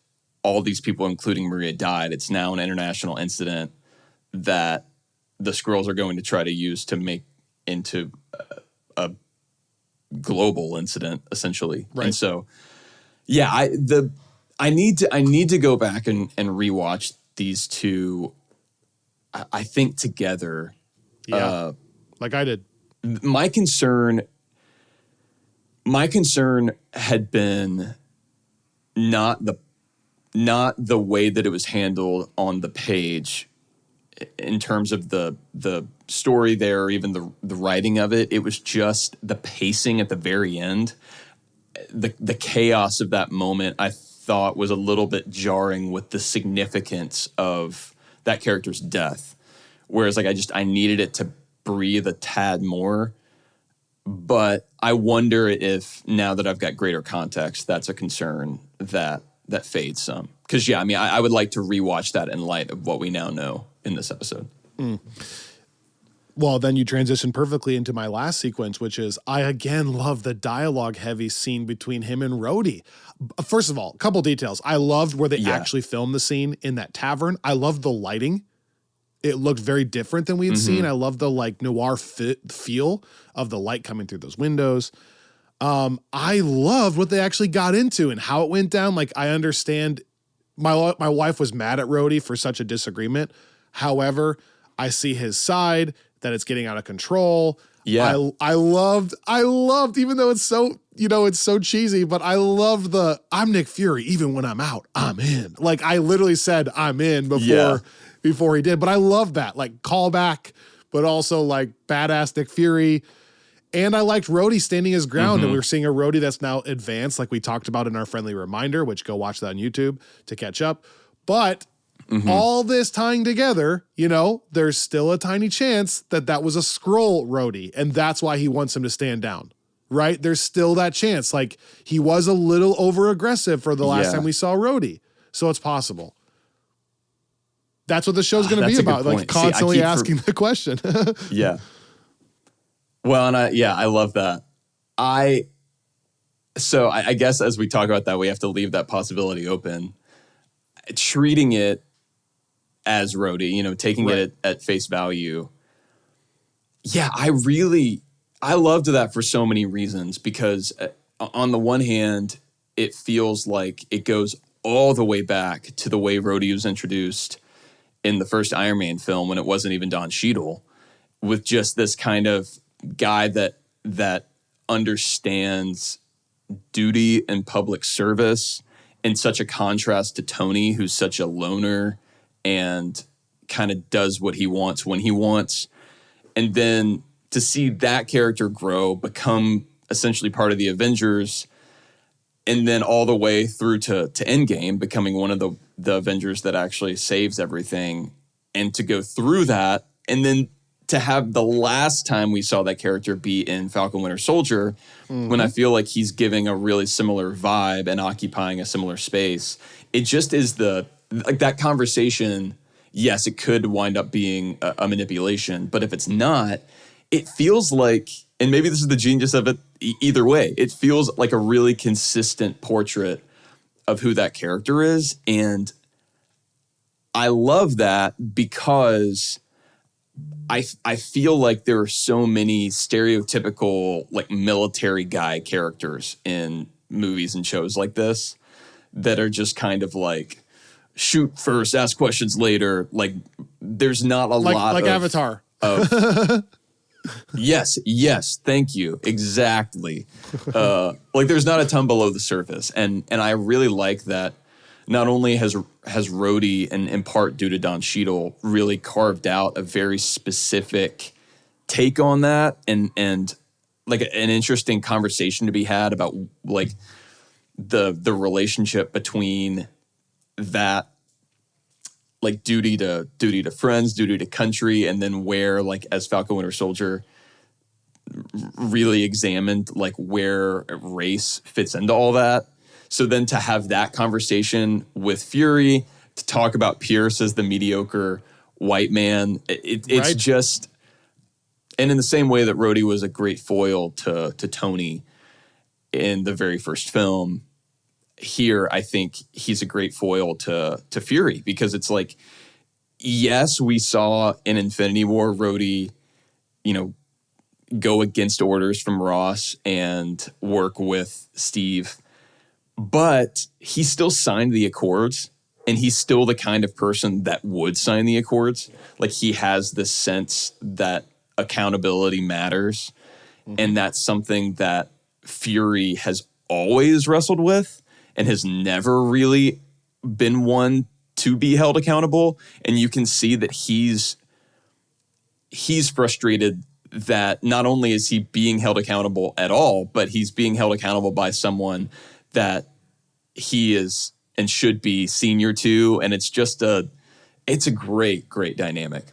all these people, including Maria, died. It's now an international incident that the Skrulls are going to try to use to make into a global incident, essentially. Right. And so, yeah, I need to go back and rewatch these two. I think together. Yeah. Like I did. My concern had been not the way that it was handled on the page in terms of the story there, or even the writing of it. It was just the pacing at the very end. The chaos of that moment, I thought, was a little bit jarring with the significance of that character's death. Whereas like I needed it to breathe a tad more. But I wonder if now that I've got greater context, that's a concern that fades some. Because yeah, I mean, I would like to rewatch that in light of what we now know in this episode. Well, then you transition perfectly into my last sequence, which is I again love the dialogue heavy scene between him and Rhodey. First of all, a couple details. I loved where they actually filmed the scene in that tavern. I loved the lighting. It looked very different than we had seen. I love the like noir feel of the light coming through those windows. I loved what they actually got into and how it went down. Like I understand my wife was mad at Rhodey for such a disagreement. However, I see his side, that it's getting out of control. Yeah. I loved, even though it's so, it's so cheesy, but I love I'm Nick Fury. Even when I'm out, I'm in. Like I literally said, I'm in before he did. But I love that, like callback, but also like badass Nick Fury. And I liked Rhodey standing his ground, and we were seeing a Rhodey that's now advanced, like we talked about in our friendly reminder, which go watch that on YouTube to catch up. But all this tying together, there's still a tiny chance that was a Skrull Rhodey, and that's why he wants him to stand down, right? There's still that chance. Like he was a little over aggressive for the last time we saw Rhodey, so it's possible. That's what the show's going to be about, like constantly asking the question. Yeah. Well, and I love that. I guess as we talk about that, we have to leave that possibility open. Treating it as Rhodey, taking it at face value. Yeah, I loved that for so many reasons, because on the one hand, it feels like it goes all the way back to the way Rhodey was introduced in the first Iron Man film when it wasn't even Don Cheadle, with just this kind of guy that understands duty and public service, in such a contrast to Tony, who's such a loner and kind of does what he wants when he wants. And then to see that character grow, become essentially part of the Avengers, and then all the way through to Endgame, becoming one of the Avengers that actually saves everything, and to go through that, and then to have the last time we saw that character be in Falcon Winter Soldier, when I feel like he's giving a really similar vibe and occupying a similar space. It just is that conversation. Yes, it could wind up being a manipulation, but if it's not, it feels like, and maybe this is the genius of it, either way, it feels like a really consistent portrait of who that character is. And I love that because I feel like there are so many stereotypical like military guy characters in movies and shows like this that are just kind of like shoot first, ask questions later. Like there's not a lot like of Avatar. Yes, thank you. Exactly. Like there's not a ton below the surface. And I really like that not only has Rhodey, and in part due to Don Cheadle, really carved out a very specific take on that and like an interesting conversation to be had about like the relationship between that like duty to friends, duty to country, and then where like as Falcon Winter Soldier really examined like where race fits into all that. So then to have that conversation with Fury, to talk about Pierce as the mediocre white man, it's Right. just, and in the same way that Rhodey was a great foil to Tony in the very first film, here I think he's a great foil to Fury, because it's like, yes, we saw in Infinity War Rhodey, you know, go against orders from Ross and work with Steve, but he still signed the Accords, and he's still the kind of person that would sign the Accords. Like he has this sense that accountability matters, and that's something that Fury has always wrestled with and has never really been one to be held accountable. And you can see that he's frustrated that not only is he being held accountable at all, but he's being held accountable by someone that he is and should be senior to. And it's a great dynamic.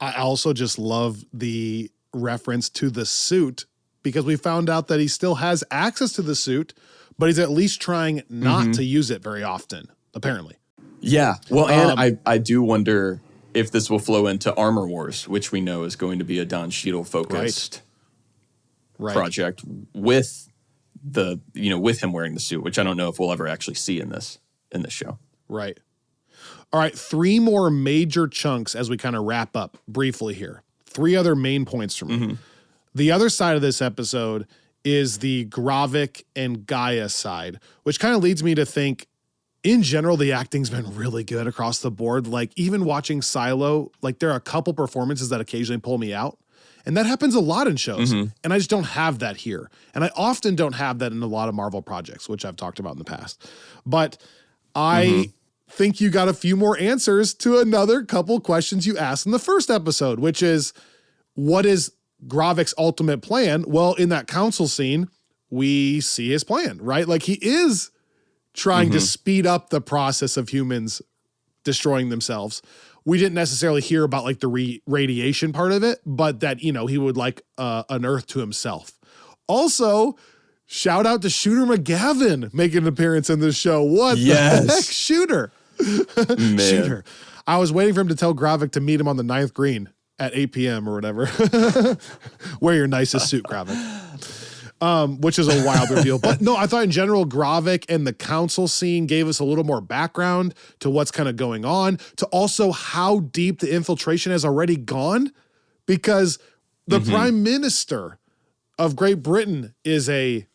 I also just love the reference to the suit, because we found out that he still has access to the suit, but he's at least trying not to use it very often, apparently. Yeah. Well, and I do wonder if this will flow into Armor Wars, which we know is going to be a Don Cheadle focused project with with him wearing the suit, which I don't know if we'll ever actually see in this show. Right. All right. 3 more major chunks as we kind of wrap up briefly here. 3 other main points for me. The other side of this episode is the Gravik and Gaia side, which kind of leads me to think, in general, the acting's been really good across the board. Like even watching Silo, like there are a couple performances that occasionally pull me out. And that happens a lot in shows. And I just don't have that here. And I often don't have that in a lot of Marvel projects, which I've talked about in the past. But I think you got a few more answers to another couple questions you asked in the first episode, which is, what is Gravik's ultimate plan? Well, in that council scene, we see his plan, right? Like he is trying to speed up the process of humans destroying themselves. We didn't necessarily hear about like the radiation part of it, but that, he would like an Earth to himself. Also, shout out to Shooter McGavin making an appearance in this show. What the heck? Shooter. Shooter. I was waiting for him to tell Gravik to meet him on the 9th green at 8 p.m. or whatever. Wear your nicest suit, Gravik. Which is a wild reveal. But no, I thought in general, Gravik and the council scene gave us a little more background to what's kind of going on, to also how deep the infiltration has already gone, because the Prime Minister of Great Britain is a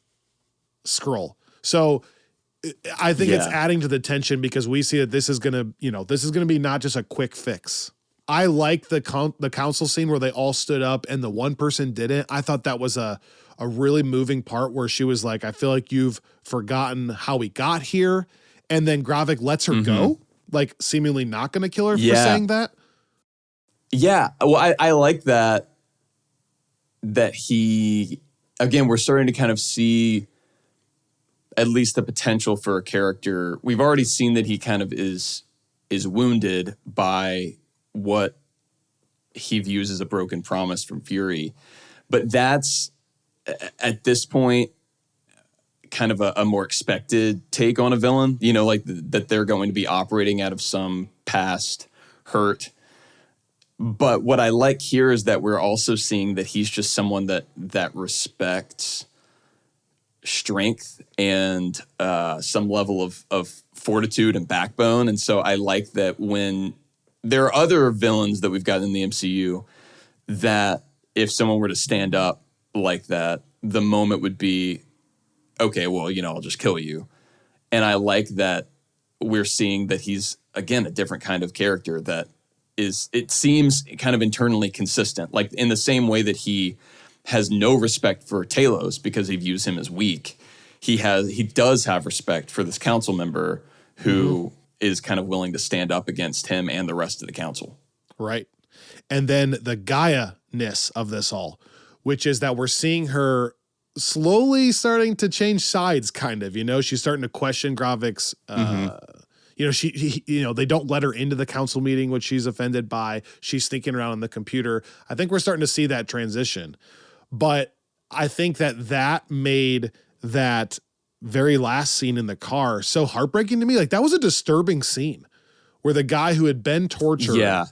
Skrull. So I think it's adding to the tension, because we see that this is going to be not just a quick fix. I like the council scene where they all stood up and the one person didn't. I thought that was a really moving part, where she was like, I feel like you've forgotten how we got here. And then Gravik lets her go, like seemingly not going to kill her for saying that. Yeah. Well, I like that he, again, we're starting to kind of see at least the potential for a character. We've already seen that he kind of is wounded by what he views as a broken promise from Fury. But that's, at this point, kind of a more expected take on a villain, like that they're going to be operating out of some past hurt. But what I like here is that we're also seeing that he's just someone that respects strength and some level of fortitude and backbone. And so I like that when there are other villains that we've got in the MCU that if someone were to stand up like that, the moment would be, okay, well, I'll just kill you. And I like that we're seeing that he's, again, a different kind of character that it seems kind of internally consistent. Like in the same way that he has no respect for Talos because he views him as weak, he does have respect for this council member who is kind of willing to stand up against him and the rest of the council. Right. And then the Gaia-ness of this all, which is that we're seeing her slowly starting to change sides, kind of, she's starting to question Gravik's, they don't let her into the council meeting, which she's offended by. She's sneaking around on the computer. I think we're starting to see that transition. But I think that made that very last scene in the car so heartbreaking to me. Like, that was a disturbing scene where the guy who had been tortured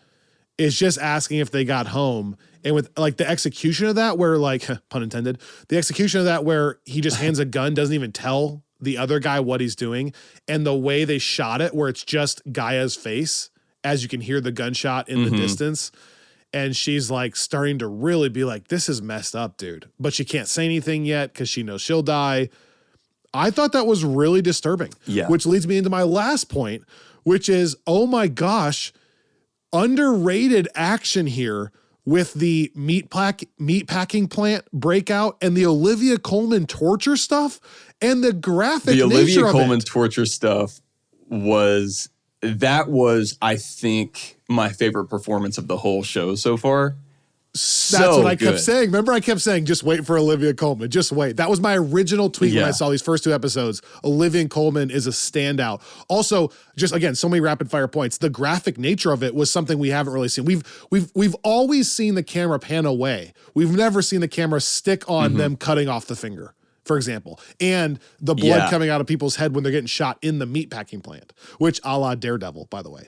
is just asking if they got home. And with like the execution of that, where like, pun intended, the execution of that where he just hands a gun, doesn't even tell the other guy what he's doing. And the way they shot it, where it's just Gaia's face, as you can hear the gunshot in the distance. And she's like starting to really be like, this is messed up, dude. But she can't say anything yet because she knows she'll die. I thought that was really disturbing. Yeah. Which leads me into my last point, which is, oh my gosh, underrated action here with the meatpacking plant breakout and the Olivia Colman torture stuff and the graphic nature of it. The Olivia Colman torture stuff was, I think, my favorite performance of the whole show so far. That's what I kept saying. Remember, I kept saying, just wait for Olivia Colman. Just wait. That was my original tweet when I saw these first two episodes. Olivia Colman is a standout. Also, just again, so many rapid fire points. The graphic nature of it was something we haven't really seen. We've always seen the camera pan away. We've never seen the camera stick on them cutting off the finger, for example, and the blood coming out of people's head when they're getting shot in the meatpacking plant, which a la Daredevil, by the way.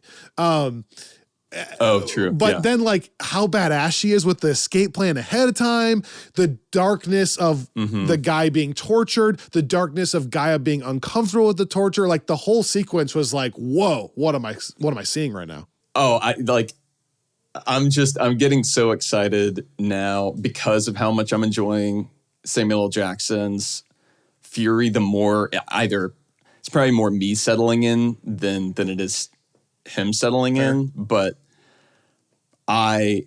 Oh, true. But then, like, how badass she is with the escape plan ahead of time, the darkness of the guy being tortured, the darkness of Gaia being uncomfortable with the torture. Like, the whole sequence was like, whoa, what am I seeing right now? Oh, I'm getting so excited now because of how much I'm enjoying Samuel L. Jackson's Fury. The more it's probably more me settling in than it is him settling in, but I'm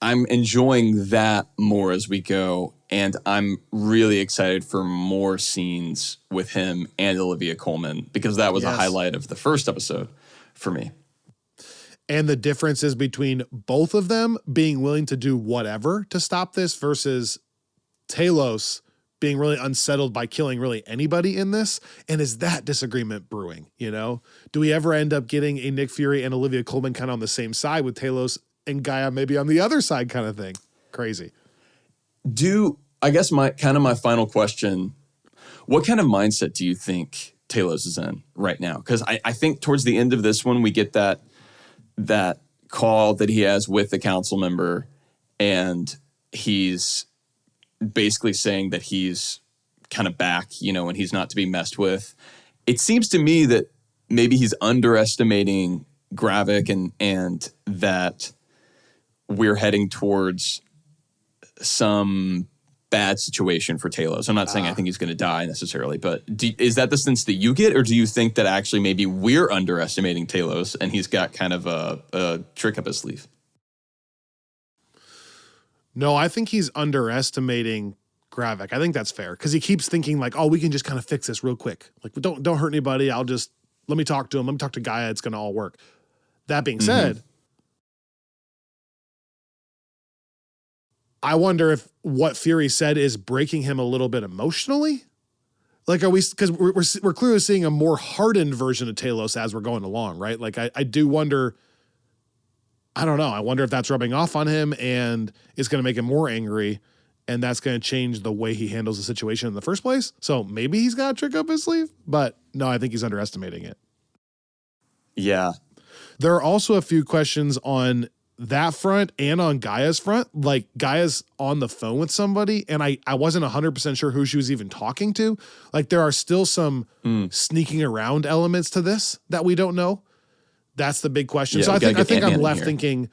enjoying that more as we go, and I'm really excited for more scenes with him and Olivia Colman because that was a highlight of the first episode for me. And the differences between both of them being willing to do whatever to stop this versus Talos being really unsettled by killing really anybody in this. And is that disagreement brewing, Do we ever end up getting a Nick Fury and Olivia Colman kind of on the same side with Talos and Gaia maybe on the other side kind of thing? Crazy. I guess my final question, what kind of mindset do you think Talos is in right now? Because I think towards the end of this one, we get that call that he has with the council member, and he's basically saying that he's kind of back, and he's not to be messed with. It seems to me that maybe he's underestimating Gravik and that we're heading towards some bad situation for Talos. I'm not saying I think he's going to die necessarily, but is that the sense that you get, or do you think that actually maybe we're underestimating Talos and he's got kind of a trick up his sleeve? No, I think he's underestimating Gravik. I think that's fair because he keeps thinking like, oh, we can just kind of fix this real quick. Like, don't hurt anybody. Let me talk to him. Let me talk to Gaia. It's going to all work. That being said, I wonder if what Fury said is breaking him a little bit emotionally. Like, are we, because we're clearly seeing a more hardened version of Talos as we're going along, right? Like, I do wonder, I don't know. I wonder if that's rubbing off on him and it's going to make him more angry, and that's going to change the way he handles the situation in the first place. So maybe he's got a trick up his sleeve, but no, I think he's underestimating it. Yeah. There are also a few questions on that front and on Gaia's front. Like Gaia's on the phone with somebody and I wasn't 100% sure who she was even talking to. Like there are still some sneaking around elements to this that we don't know. That's the big question. So I think I'm left thinking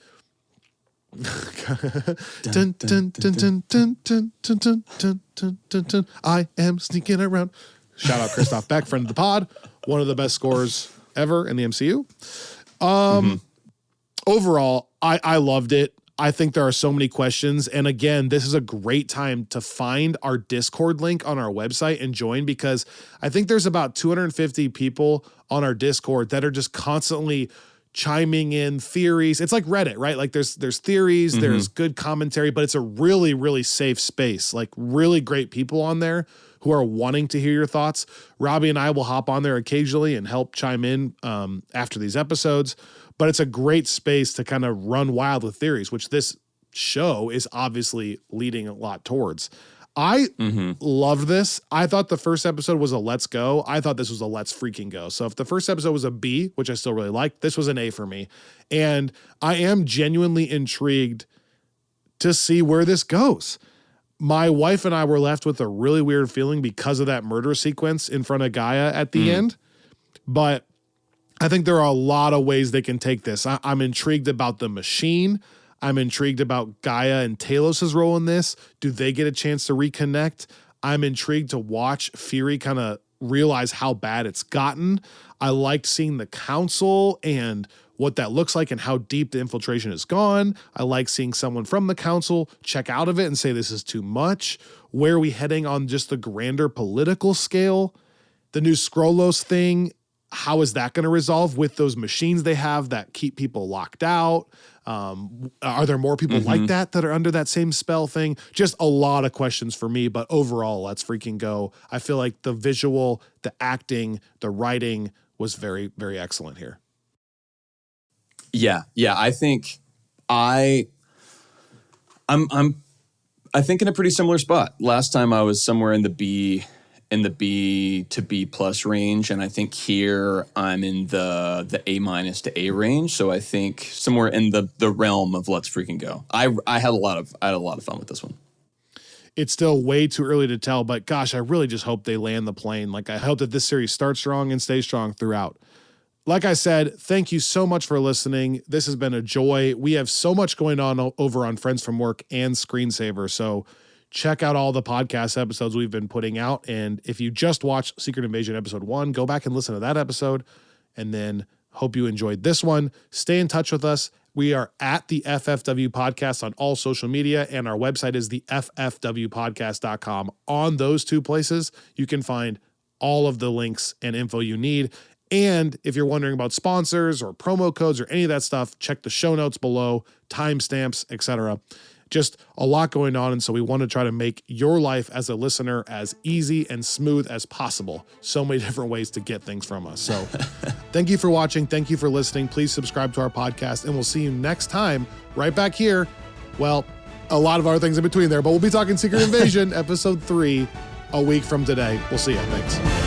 I am sneaking around. Shout out Christoph Beck, friend of the pod, one of the best scorers ever in the MCU. Overall, I loved it. I think there are so many questions. And again, this is a great time to find our Discord link on our website and join, because I think there's about 250 people on our Discord that are just constantly chiming in theories. It's like Reddit, right? Like there's theories, there's good commentary, but it's a really, really safe space. Like really great people on there who are wanting to hear your thoughts. Robbie and I will hop on there occasionally and help chime in after these episodes. But it's a great space to kind of run wild with theories, which this show is obviously leading a lot towards. I loved this. I thought the first episode was a let's go. I thought this was a let's freaking go. So if the first episode was a B, which I still really liked, this was an A for me. And I am genuinely intrigued to see where this goes. My wife and I were left with a really weird feeling because of that murder sequence in front of Gaia at the end. But I think there are a lot of ways they can take this. I'm intrigued about the machine. I'm intrigued about Gaia and Talos' role in this. Do they get a chance to reconnect? I'm intrigued to watch Fury kind of realize how bad it's gotten. I liked seeing the council and what that looks like and how deep the infiltration has gone. I like seeing someone from the council check out of it and say this is too much. Where are we heading on just the grander political scale? The new Skrullos thing, how is that going to resolve with those machines they have that keep people locked out? Are there more people like that are under that same spell thing? Just a lot of questions for me, but overall, let's freaking go. I feel like the visual, the acting, the writing was very, very excellent here. Yeah. I think I'm in a pretty similar spot. Last time I was somewhere in the B to B plus range, and I think here I'm in the A minus to A range. So I think somewhere in the realm of let's freaking go. I had a lot of fun with this one. It's still way too early to tell, but gosh, I really just hope they land the plane. Like I hope that this series starts strong and stays strong throughout. Like I said, thank you so much for listening. This has been a joy. We have so much going on over on Friends from Work and Screensaver. So check out all the podcast episodes we've been putting out. And if you just watched Secret Invasion episode 1, go back and listen to that episode. And then hope you enjoyed this one. Stay in touch with us. We are at the FFW Podcast on all social media, and our website is the ffwpodcast.com. On those two places, you can find all of the links and info you need. And if you're wondering about sponsors or promo codes or any of that stuff, check the show notes below, timestamps, etc. Just a lot going on, and so we want to try to make your life as a listener as easy and smooth as possible. So many different ways to get things from us. So thank you for watching. Thank you for listening. Please subscribe to our podcast, and we'll see you next time right back here. Well, a lot of other things in between there, but we'll be talking Secret Invasion episode 3 a week from today. We'll see you. Thanks.